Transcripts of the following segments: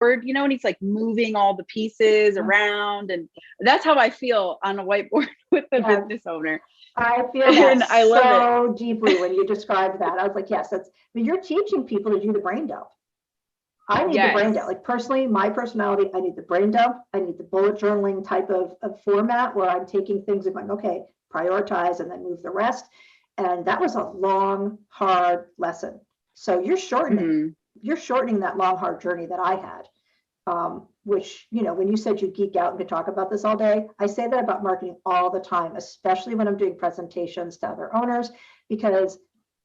you know, and he's like moving all the pieces around. And that's how I feel on a whiteboard with the business owner. I feel that I love it deeply when you described that. I was like, yes, that's, but you're teaching people to do the brain dump. I need the brain dump. Like personally, my personality, I need the brain dump. I need the bullet journaling type of format where I'm taking things and going, okay, prioritize and then move the rest. And that was a long, hard lesson. So you're shortening that long, hard journey that I had. Which, you know, when you said you geek out and could talk about this all day, I say that about marketing all the time, especially when I'm doing presentations to other owners, because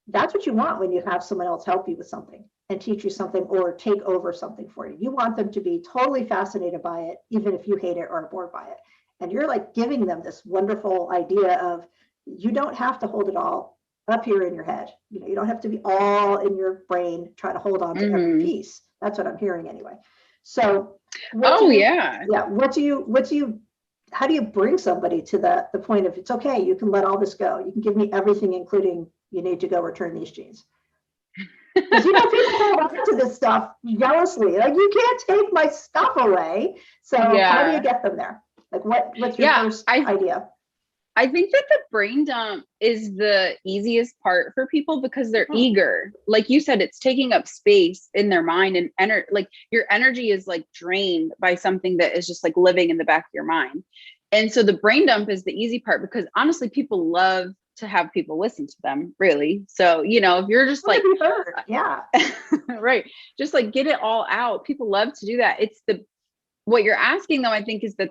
that's what you want when you have someone else help you with something and teach you something or take over something for you. You want them to be totally fascinated by it, even if you hate it or are bored by it. And you're like giving them this wonderful idea of you don't have to hold it all up here in your head. You know, you don't have to be all in your brain trying to hold on to every piece. That's what I'm hearing anyway. So how do you bring somebody to the point of it's okay, you can let all this go. You can give me everything, including you need to go return these jeans. Because you know, people hold on to this stuff jealously. Like, you can't take my stuff away. So how do you get them there? Like what's your first idea? I think that the brain dump is the easiest part for people because they're eager. Like you said, it's taking up space in their mind and like your energy is like drained by something that is just like living in the back of your mind. And so the brain dump is the easy part because honestly, people love to have people listen to them, really. So, you know, if you're just like, right, just like get it all out. People love to do that. It's what you're asking though, I think is that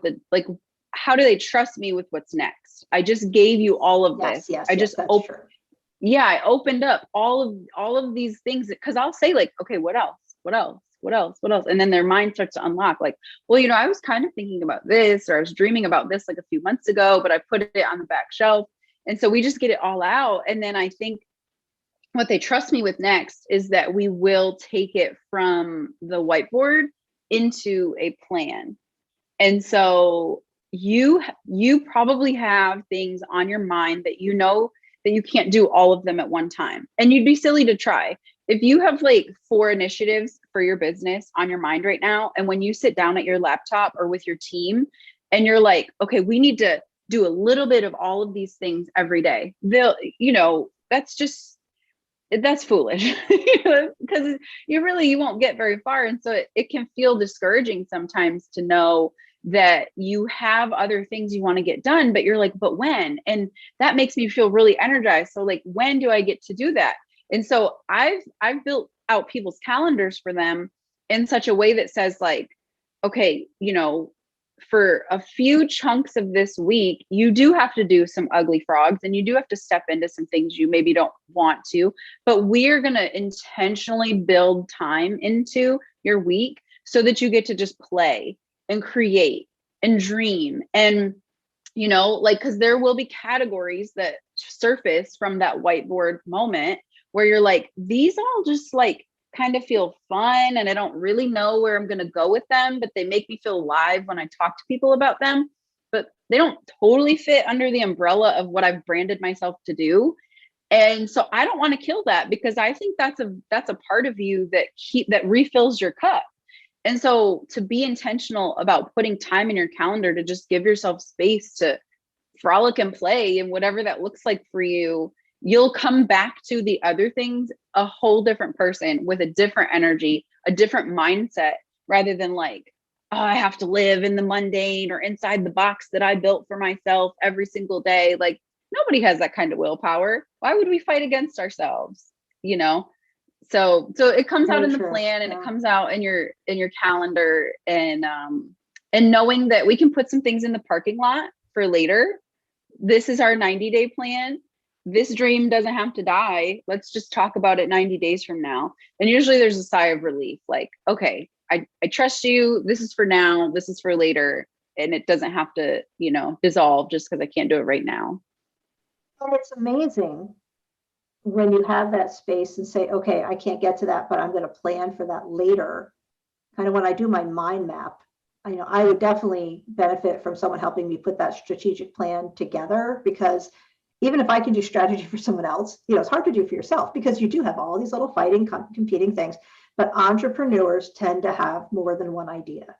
how do they trust me with what's next? I just gave you all of this. I opened up all of these things because I'll say like, okay, what else? And then their mind starts to unlock like, well, you know, I was kind of thinking about this, or I was dreaming about this like a few months ago, but I put it on the back shelf. And so we just get it all out. And then I think what they trust me with next is that we will take it from the whiteboard into a plan. And so you probably have things on your mind that you know that you can't do all of them at one time. And you'd be silly to try. If you have like 4 initiatives for your business on your mind right now, and when you sit down at your laptop or with your team and you're like, okay, we need to do a little bit of all of these things every day, that's foolish because you won't get very far. And so it can feel discouraging sometimes to know that you have other things you want to get done, but you're like, but when? And that makes me feel really energized. So like, when do I get to do that? And so I've built out people's calendars for them in such a way that says like, okay, you know, for a few chunks of this week, you do have to do some ugly frogs and you do have to step into some things you maybe don't want to, but we're going to intentionally build time into your week so that you get to just play and create and dream. And, you know, like, cause there will be categories that surface from that whiteboard moment where you're like, these all just like kind of feel fun. And I don't really know where I'm going to go with them, but they make me feel alive when I talk to people about them, but they don't totally fit under the umbrella of what I've branded myself to do. And so I don't want to kill that because I think that's a part of you that refills your cup. And so to be intentional about putting time in your calendar to just give yourself space to frolic and play and whatever that looks like for you, you'll come back to the other things a whole different person with a different energy, a different mindset, rather than like, oh, I have to live in the mundane or inside the box that I built for myself every single day. Like nobody has that kind of willpower. Why would we fight against ourselves? You know? So it comes out in the plan and it comes out in your calendar and knowing that we can put some things in the parking lot for later. This is our 90-day plan. This dream doesn't have to die. Let's just talk about it 90 days from now. And usually there's a sigh of relief. Like, okay, I trust you. This is for now. This is for later. And it doesn't have to, you know, dissolve just because I can't do it right now. And it's amazing when you have that space and say, okay, I can't get to that, but I'm going to plan for that later. Kind of when I do my mind map, I would definitely benefit from someone helping me put that strategic plan together, because even if I can do strategy for someone else, it's hard to do for yourself because you do have all these little fighting, competing things. But entrepreneurs tend to have more than one idea.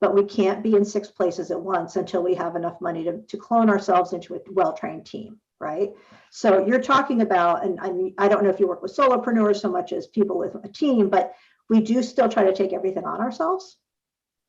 But we can't be in 6 places at once until we have enough money to clone ourselves into a well-trained team, right? So you're talking about, and I don't know if you work with solopreneurs so much as people with a team, but we do still try to take everything on ourselves,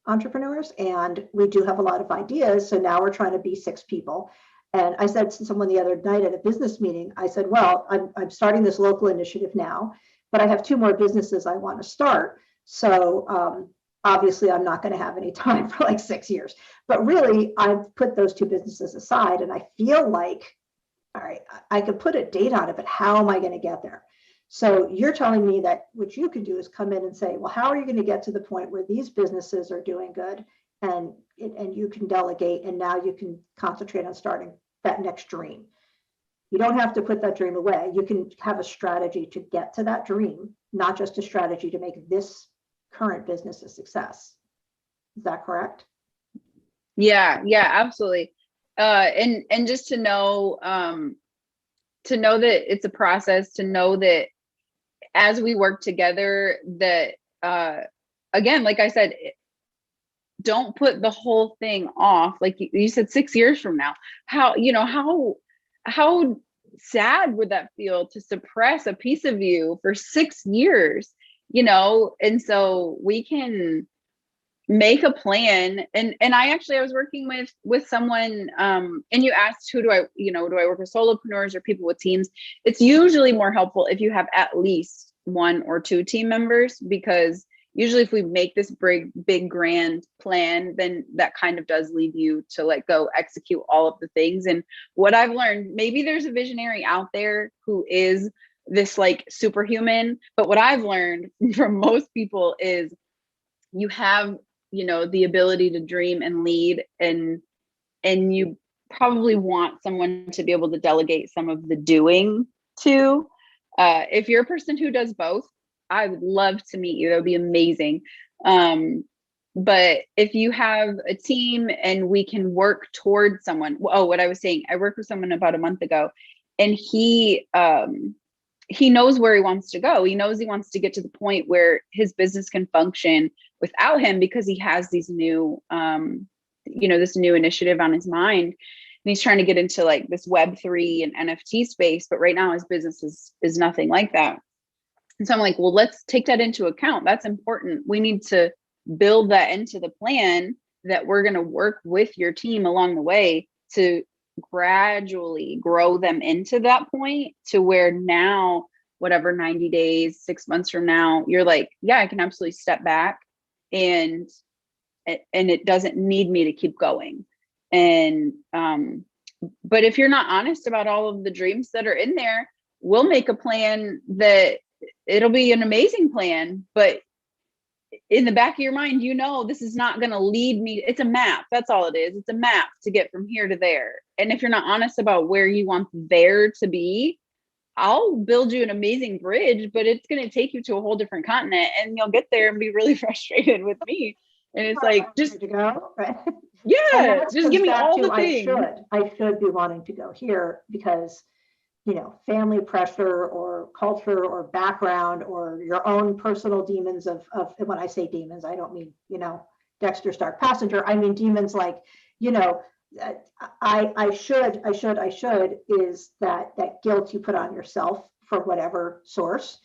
entrepreneurs, and we do have a lot of ideas. So now we're trying to be 6 people. And I said to someone the other night at a business meeting, I said, well, I'm starting this local initiative now, but I have 2 more businesses I want to start. So obviously I'm not going to have any time for like 6 years, but really I've put those 2 businesses aside, and I feel like, all right, I could put a date on it, but how am I going to get there? So you're telling me that what you can do is come in and say, well, how are you going to get to the point where these businesses are doing good, and you can delegate, and now you can concentrate on starting that next dream. You don't have to put that dream away. You can have a strategy to get to that dream, not just a strategy to make this current business a success. Is that correct? Yeah, absolutely. And just to know that it's a process, to know that as we work together, that again, like I said, don't put the whole thing off. Like you said, 6 years from now, how sad would that feel to suppress a piece of you for 6 years, and so we can make a plan. And I was working with someone, and you asked, do I work with solopreneurs or people with teams? It's usually more helpful if you have at least 1 or 2 team members, because usually if we make this big grand plan, then that kind of does leave you to go execute all of the things. And what I've learned, maybe there's a visionary out there who is this superhuman, but what I've learned from most people is you have the ability to dream and lead, and you probably want someone to be able to delegate some of the doing to. If you're a person who does both, I would love to meet you. That would be amazing. But if you have a team and we can work towards someone, what I was saying, I worked with someone about a month ago, and he knows where he wants to go. He knows he wants to get to the point where his business can function without him, because he has these new, this new initiative on his mind. And he's trying to get into this Web3 and NFT space, but right now his business is nothing like that. And so I'm like, well, let's take that into account. That's important. We need to build that into the plan, that we're going to work with your team along the way to gradually grow them into that point, to where now, whatever, 90 days, 6 months from now, you're like, yeah, I can absolutely step back, and it doesn't need me to keep going. And but if you're not honest about all of the dreams that are in there, we'll make a plan that it'll be an amazing plan, but in the back of your mind, this is not going to lead me. It's a map. That's all it is. It's a map to get from here to there. And if you're not honest about where you want there to be, I'll build you an amazing bridge, but it's going to take you to a whole different continent, and you'll get there and be really frustrated with me. And it's just to go, right? Yeah, just give me all the things. I should be wanting to go here because, family pressure or culture or background or your own personal demons of when I say demons, I don't mean, Dexter's Dark Passenger. I mean demons like, I should is that guilt you put on yourself for whatever source,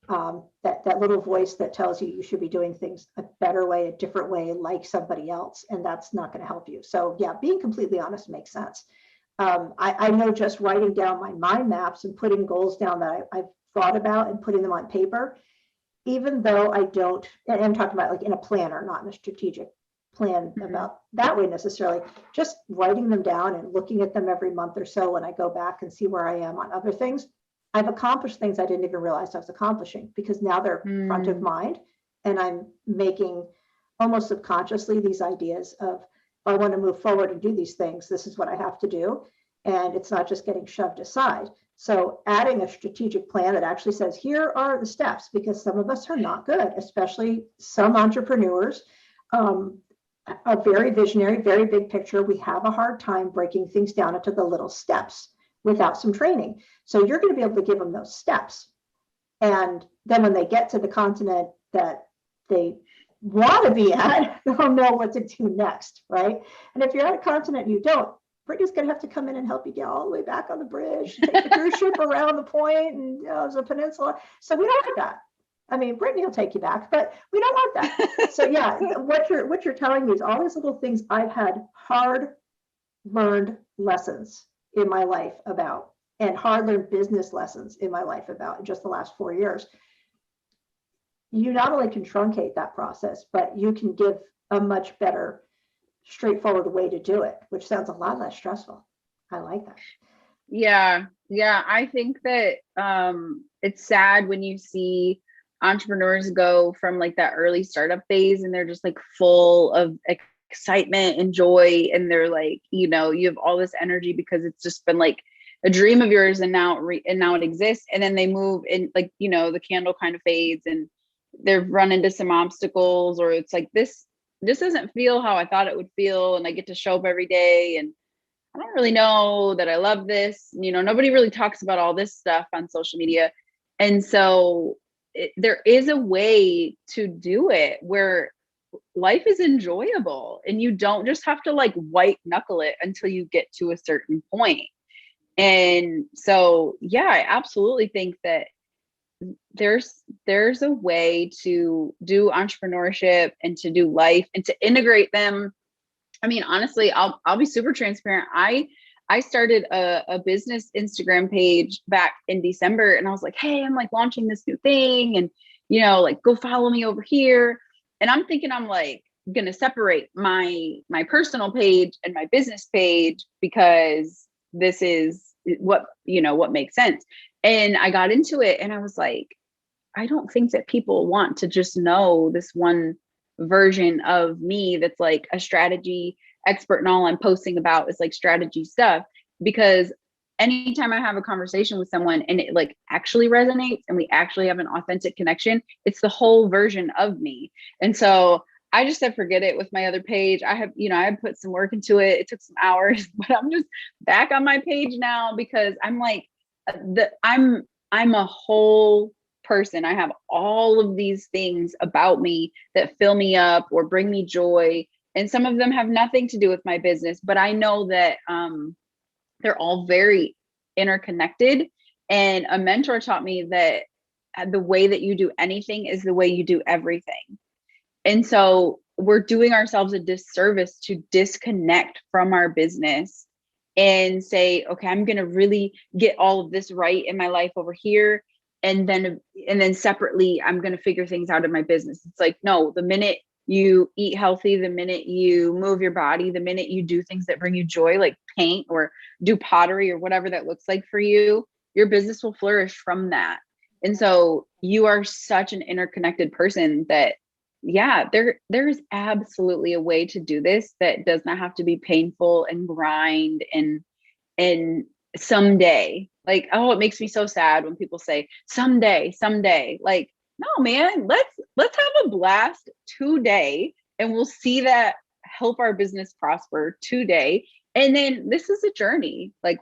that little voice that tells you should be doing things a better way, a different way, like somebody else, and that's not going to help you. So yeah, being completely honest makes sense. I know just writing down my mind maps and putting goals down that I've thought about and putting them on paper, even though I don't, and I'm talking about in a planner, not in a strategic plan about that way necessarily, just writing them down and looking at them every month or so when I go back and see where I am on other things. I've accomplished things I didn't even realize I was accomplishing, because now they're front of mind, and I'm making almost subconsciously these ideas of, if I want to move forward and do these things, this is what I have to do. And it's not just getting shoved aside. So adding a strategic plan that actually says, here are the steps, because some of us are not good, especially some entrepreneurs are very visionary, very big picture. We have a hard time breaking things down into the little steps without some training. So you're going to be able to give them those steps. And then when they get to the continent that they want to be at, they'll know what to do next, right? And if you're at a continent and you don't, Brittany's going to have to come in and help you get all the way back on the bridge, take the cruise ship around the point and the peninsula. So we don't want that. I mean, Brittany will take you back, but we don't want that. So yeah, what you're telling me is all these little things I've had hard learned lessons in my life about, and hard learned business lessons in my life about in just the last 4 years. You not only can truncate that process, but you can give a much better, straightforward way to do it, which sounds a lot less stressful. I like that. Yeah. I think that it's sad when you see entrepreneurs go from like that early startup phase and they're just like full of excitement and joy, and they're like, you have all this energy because it's just been like a dream of yours, and now it exists. And then they move in, like, the candle kind of fades and they've run into some obstacles, or it's like this doesn't feel how I thought it would feel, and I get to show up every day and I don't really know that I love this. Nobody really talks about all this stuff on social media. And so there is a way to do it where life is enjoyable and you don't just have to like white knuckle it until you get to a certain point. And so, yeah, I absolutely think that there's a way to do entrepreneurship and to do life and to integrate them. I mean, honestly, I'll be super transparent. I started a business Instagram page back in December, and I was like, hey, I'm like launching this new thing, and like go follow me over here. And I'm thinking I'm like gonna separate my personal page and my business page because this is what makes sense. And I got into it and I was like, I don't think that people want to just know this one version of me that's like a strategy expert, and all I'm posting about is like strategy stuff. Because anytime I have a conversation with someone and it like actually resonates and we actually have an authentic connection, it's the whole version of me. And so I just said, forget it with my other page. I had put some work into it. It took some hours, but I'm just back on my page now because I'm like, I'm a whole person. I have all of these things about me that fill me up or bring me joy. And some of them have nothing to do with my business, but I know that they're all very interconnected. And a mentor taught me that the way that you do anything is the way you do everything. And so we're doing ourselves a disservice to disconnect from our business and say, okay, I'm going to really get all of this right in my life over here. And then separately, I'm going to figure things out in my business. It's like, no, the minute you eat healthy, the minute you move your body, the minute you do things that bring you joy, like paint or do pottery or whatever that looks like for you, your business will flourish from that. And so you are such an interconnected person that, yeah, there is absolutely a way to do this that does not have to be painful and grind and someday. Like, oh, it makes me so sad when people say someday. Like, no, man, let's have a blast today, and we'll see that help our business prosper today. And then this is a journey. Like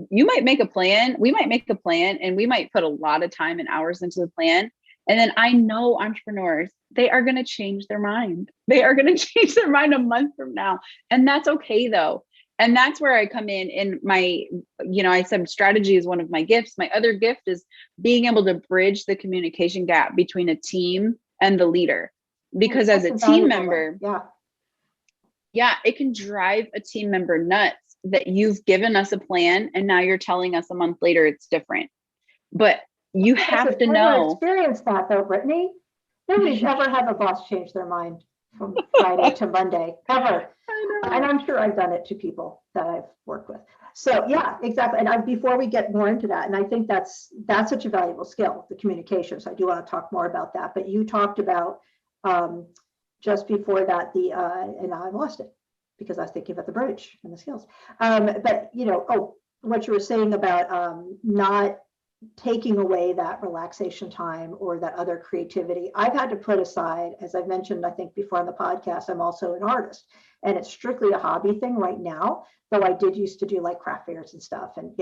you might make a plan, we might make a plan, and we might put a lot of time and hours into the plan. And then I know entrepreneurs, they are going to change their mind. They are going to change their mind a month from now. And that's okay though. And that's where I come in my, I said strategy is one of my gifts. My other gift is being able to bridge the communication gap between a team and the leader. Because as a team member, it can drive a team member nuts that you've given us a plan and now you're telling us a month later it's different. But you have to know. Experience that though, Brittany. Nobody's ever had a boss change their mind from Friday to Monday, ever. And I'm sure I've done it to people that I've worked with. So yeah, exactly. And before we get more into that, and I think that's such a valuable skill, the communication. So I do want to talk more about that. But you talked about just before that and now I've lost it because I was thinking about the bridge and the skills. But what you were saying about not taking away that relaxation time or that other creativity, I've had to put aside, as I've mentioned, I think before on the podcast, I'm also an artist and it's strictly a hobby thing right now, though I did used to do like craft fairs and stuff and,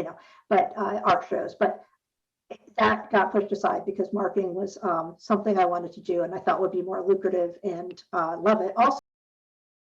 but art shows, but that got pushed aside because marketing was something I wanted to do and I thought would be more lucrative and love it. Also,